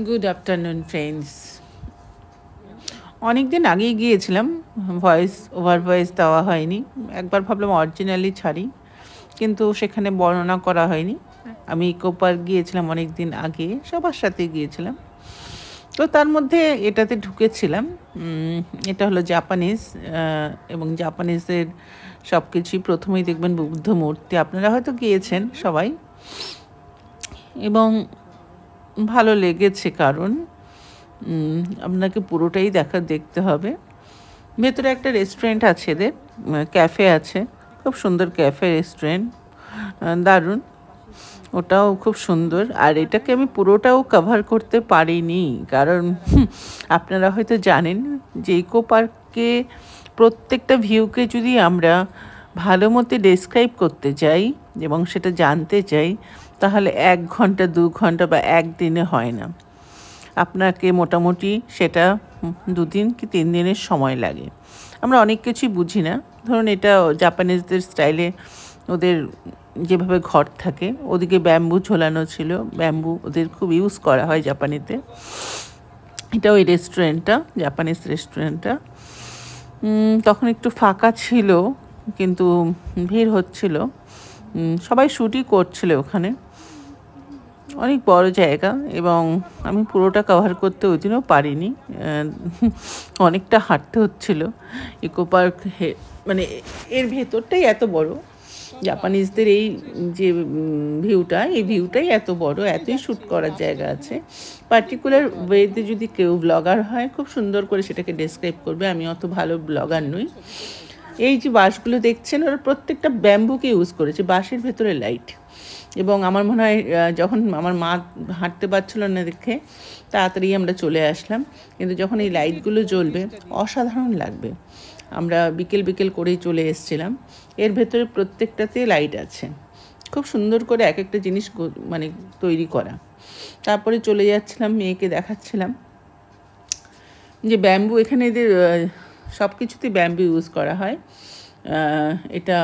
Good afternoon friends. অনেক দিন আগেই গিয়েছিলাম, ভয়েস দেওয়া হয়নি। একবার ভাবলাম অরিজিনালি ছাড়ি, কিন্তু সেখানে বর্ণনা করা হয়নি। আমি ইকো পার্ক গিয়েছিলাম অনেক দিন আগে, সবার সাথে গিয়েছিলাম। তো তার মধ্যে এটাতে ঢুকেছিলাম। এটা হলো জাপানিজ, এবং জাপানিজের সব কিছুই প্রথমেই দেখবেন বুদ্ধ মূর্তি। আপনারা হয়তো গিয়েছেন সবাই, এবং ভালো লেগেছে কারণ আপনাকে পুরোটাই দেখতে হবে। ভেতরে একটা রেস্টুরেন্ট আছে, এদের ক্যাফে আছে, খুব সুন্দর ক্যাফে রেস্টুরেন্ট, দারুণ, ওটাও খুব সুন্দর। আর এটাকে আমি পুরোটাও কভার করতে পারিনি, কারণ আপনারা হয়তো জানেন যে ইকো পার্কে প্রত্যেকটা ভিউকে যদি আমরা ভালো মতো ডেসক্রাইব করতে চাই এবং সেটা জানতে চাই, তাহলে 1 ঘন্টা 2 ঘন্টা বা একদিনে হয় না। আপনাকে মোটামুটি সেটা 2 দিন কি 3 দিনের সময় লাগে। আমরা অনেক কিছুই বুঝি না। ধরুন, এটা জাপানিজদের স্টাইলে ওদের যেভাবে ঘর থাকে, ওদিকে ব্যাম্বু ঝোলানো ছিল। ব্যাম্বু ওদের খুব ইউজ করা হয় জাপানিতে। এটা ওই রেস্টুরেন্টটা, জাপানিজ রেস্টুরেন্টটা। তখন একটু ফাঁকা ছিল, কিন্তু ভিড় হচ্ছিল, সবাই শ্যুটই করছিল ওখানে। অনেক বড় জায়গা, এবং আমি পুরোটা কভার করতে ওই দিনও পারিনি, অনেকটা হাঁটতে হচ্ছিল। ইকো পার্ক মানে এর ভেতরটাই এত বড়, জাপানিজদের এই যে ভিউটা, এই ভিউটাই এত বড়, এতই শ্যুট করার জায়গা আছে। পার্টিকুলার ওয়েতে যদি কেউ ব্লগার হয়, খুব সুন্দর করে সেটাকে ডেসক্রাইব করবে। আমি অত ভালো ব্লগার নই। এই যে বাঁশগুলো দেখছেন, ওরা প্রত্যেকটা ব্যাম্বুকে ইউজ করেছে, বাঁশের ভেতরে লাইট। এবং আমার মনে হয় যখন আমার মা হাঁটতে পারছিল না দেখে তাড়াতাড়ি আমরা চলে আসলাম, কিন্তু যখন এই লাইটগুলো জ্বলবে অসাধারণ লাগবে। আমরা বিকেল করেই চলে এসেছিলাম। এর ভেতরে প্রত্যেকটাতে লাইট আছে, খুব সুন্দর করে এক একটা জিনিস মানে তৈরি করা। তারপরে চলে যাচ্ছিলাম, মেয়েকে দেখাচ্ছিলাম যে ব্যাম্বু, এখানে এদের সব কিছুতেই ব্যাম্বু ইউজ করা হয়। এটা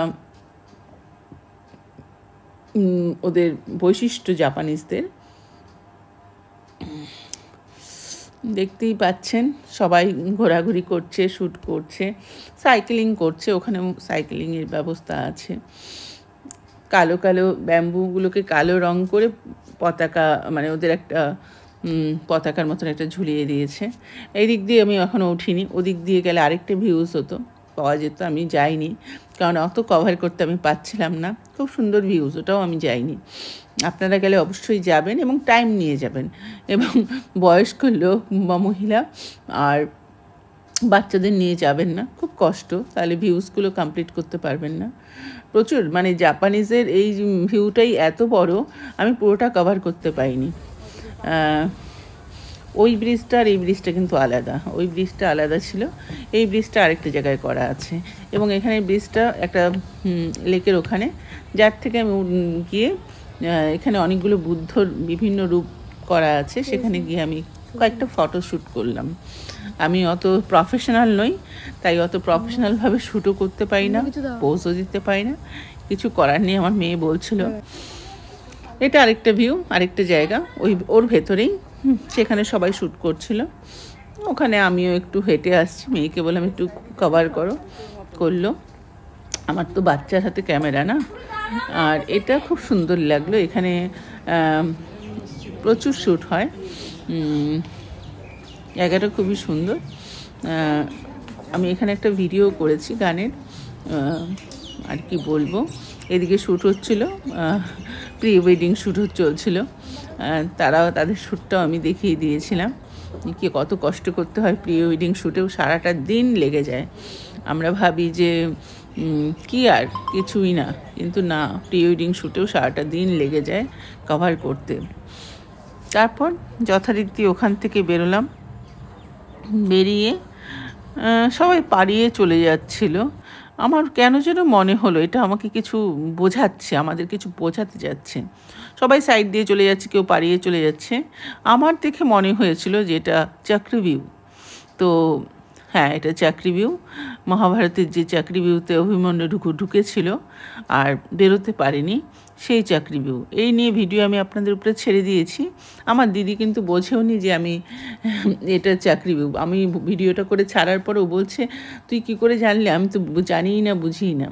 ওদের বৈশিষ্ট্য জাপানিজদের। দেখতেই পাচ্ছেন, সবাই ঘোরাঘুরি করছে, শ্যুট করছে, সাইকেলিং করছে। ওখানে সাইকেলিংয়ের ব্যবস্থা আছে। কালো কালো ব্যাম্বুগুলোকে কালো রং করে পতাকা, মানে ওদের একটা পতাকার মতন একটা ঝুলিয়ে দিয়েছে। এই দিক দিয়ে আমি এখনও উঠিনি, ওদিক দিয়ে গেলে আরেকটা ভিউজ পাওয়া যেত। আমি যাইনি, কারণ অত কভার করতে আমি পাচ্ছিলাম না। খুব সুন্দর ভিউজ, ওটাও আমি যাইনি। আপনারা গেলে অবশ্যই যাবেন এবং টাইম নিয়ে যাবেন, এবং বয়স্ক লোক বা মহিলা আর বাচ্চাদের নিয়ে যাবেন না, খুব কষ্ট, তাহলে ভিউজগুলো কমপ্লিট করতে পারবেন না। প্রচুর, মানে জাপানিজের এই ভিউটাই এত বড়, আমি পুরোটা কভার করতে পারিনি। ওই ব্রিজটা আর এই ব্রিজটা কিন্তু আলাদা। ওই ব্রিজটা আলাদা ছিল, এই ব্রিজটা আরেকটা জায়গায় করা আছে। এবং এখানে ব্রিজটা একটা লেকের ওখানে, যার থেকে আমি গিয়ে এখানে অনেকগুলো বুদ্ধর বিভিন্ন রূপ করা আছে, সেখানে গিয়ে আমি কয়েকটা ফটো শ্যুট করলাম। আমি অত প্রফেশনাল নই, তাই অত প্রফেশনালভাবে শ্যুটও করতে পারি না, পোজও দিতে পারি না, কিছু করার নেই। আমার মেয়ে বলছিল এটা আরেকটা ভিউ, আরেকটা জায়গা, ওর ভেতরেই, সেখানে সবাই শ্যুট করছিল। ওখানে আমিও একটু হেঁটে আসছি, মেয়েকে বললাম একটু কভার করলো। আমার তো বাচ্চার হাতে ক্যামেরা না। আর এটা খুব সুন্দর লাগলো, এখানে প্রচুর শ্যুট হয়, জায়গাটা খুবই সুন্দর। আমি এখানে একটা ভিডিও করেছি গানের, আর কি বলবো। এদিকে শ্যুট হচ্ছিল, প্রি ওয়েডিং শ্যুট চলছিল, তারাও তাদের শ্যুটটাও আমি দেখিয়ে দিয়েছিলাম কি কত কষ্ট করতে হয় প্রি ওয়েডিং শ্যুটেও। সারাটা দিন লেগে যায়। আমরা ভাবি যে কি আর কিছুই না, কিন্তু না, প্রি ওয়েডিং শ্যুটেও সারাটা দিন লেগে যায় কভার করতে। তারপর যথারীতি ওখান থেকে বেরোলাম, বেরিয়ে সবাই পাড়িয়ে চলে যাচ্ছিল। আমার কেন যেন মনে হলো এটা আমাকে কিছু বোঝাচ্ছে, আমাদের কিছু বোঝাতে যাচ্ছে। সবাই সাইড দিয়ে চলে যাচ্ছে, কেউ পাড়িয়ে চলে যাচ্ছে। আমার দেখে মনে হয়েছিল যে এটা চক্রভিউ। তো হ্যাঁ, এটা চক্রভিউ, মহাভারতের যে চক্রভিউতে অভিমন্যু ঢুকেছিল আর বেরোতে পারেনি, সেই চাকরি ভিউ এই নিয়ে ভিডিও আমি আপনাদের উপরে ছেড়ে দিয়েছি। আমার দিদি কিন্তু বোঝেওনি যে আমি এটা চাকরি ভিউ। আমি ভিডিওটা করে ছাড়ার পরেও বলছে, তুই কি করে জানলি? আমি তো জানিই না, বুঝিই না।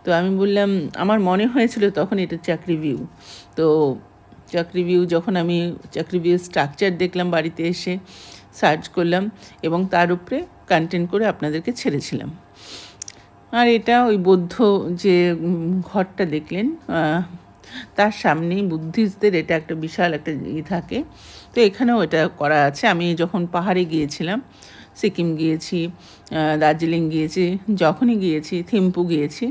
তো আমি বললাম আমার মনে হয়েছিল তখন এটা চাকরি ভিউ। তো চাকরি ভিউ যখন আমি চাকরি ভিউ স্ট্রাকচার দেখলাম বাড়িতে এসে, সার্চ করলাম এবং তার উপরে কন্টেন্ট করে আপনাদেরকে ছেড়েছিলাম। আর এটা ওই বৌদ্ধ যে ঘরটা দেখলেন, তার সামনেই বুদ্ধিস্টদের এটা একটা বিশাল একটা থাকে। তো এখানেও এটা করা আছে। আমি যখন পাহাড়ে গিয়েছিলাম, সিকিম গিয়েছি, দার্জিলিং গিয়েছি, যখনই গিয়েছি, থিম্পু গিয়েছি,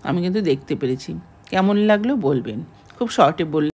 আমি কিন্তু দেখতে পেরেছি। কেমন লাগলো বলবেন, খুব শর্টে বললাম।